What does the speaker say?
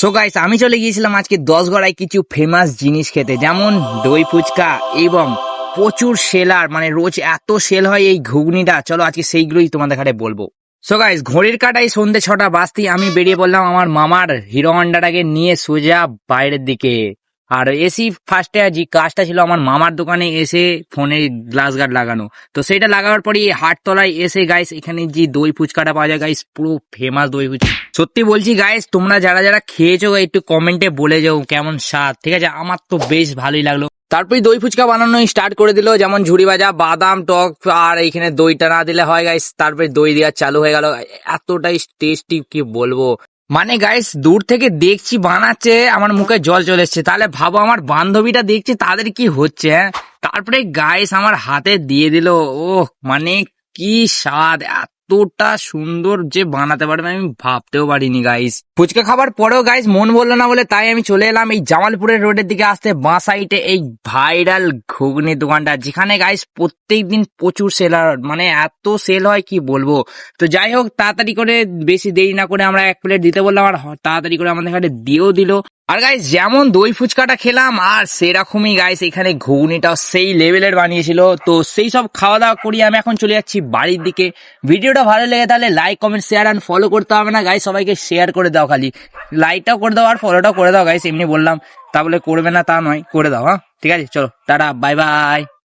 So guys, আমি চলে গিয়েছিলাম আজকে 10গড়ায় কিছু ফেমাস জিনিস খেতে, যেমন দই ফুচকা এবং প্রচুর সেলার, মানে রোজ এত সেল হয় এই ঘুগনিটা। চলো আজকে সেইগুলোই তোমাদের কাছে বলবো। সো গাইস, ঘড়ির কাটায় সন্ধ্যে 6টা বাজতেই আমি বেরিয়ে পড়লাম আমার মামার হিরো হন্ডাটাকে নিয়ে সোজা বাইরের দিকে। আর এসি ফার্স্টে যে কাজটা ছিল আমার মামার দোকানে এসে ফোনে গ্লাস গার্ড লাগানো, তো সেটা লাগানোর পরে হাটতলায় এসে গাইস এখানে যে দই ফুচকাটা পাওয়া যায় গাইস, পুরো ফেমাস দই ফুচকা। সত্যি বলছি গাইস, তোমরা যারা যারা খেয়েছো একটু কমেন্টে বলে যাও কেমন স্বাদ, ঠিক আছে? আমার তো বেশ ভালোই লাগলো। তারপরে দই ফুচকা বানানো স্টার্ট করে দিল, যেমন ঝুড়ি ভাজা, বাদাম, টক, আর এইখানে দইটা না দিলে হয় গাইস। তারপরে দই দেওয়া চালু হয়ে গেল, এতটাই টেস্টি কি বলবো। মানে গাইস, দূর থেকে দেখছি বানাচ্ছে, আমার মুখে জল চলে এসছে। তাহলে ভাবো আমার বান্ধবীটা দেখছে তাদের কি হচ্ছে, হ্যাঁ? তারপরে গাইস আমার হাতে দিয়ে দিল। ওহ, মানে কি স্বাদ, এতটা সুন্দর যে বানাতে পারবে আমি ভাবতেও পারিনি গাইস। ফুচকা খাবার পরেও গাইস মন বললো না, বলে তাই আমি চলে এলাম এই জামালপুরের রোডের দিকে আসতে বাঁ সাইডে এই ভাইরাল ঘুগনি দোকানটা, যেখানে গাইস প্রত্যেক দিন প্রচুর সেলার, মানে এত সেল হয় কি বলবো। তো যাই হোক, তাড়াতাড়ি করে বেশি দেরি না করে আমরা 1 প্লেট দিতে বললাম, আর তাড়াতাড়ি করে আমাদের কাছে দিয়েও দিল। আর গাইস যেমন দই ফুচকাটা খেলাম, আর সেরকমই গাইস এখানে ঘুগনিটাও সেই লেভেলের বানিয়েছিল। তো সেই সব খাওয়া দাওয়া করি আমি এখন চলে যাচ্ছি বাড়ির দিকে। ভিডিওটা ভালো লেগে তাহলে like, comment, share and follow করতে হবে না গাইস, সবাইকে শেয়ার করে দাও, খালি লাইকটাও করে দাও আর ফলোটাও করে দাও গাইস। এমনি বললাম, তা বলে করবে না তা নয়, করে দাও। হ্যাঁ ঠিক আছে, চলো টাটা, বাই বাই।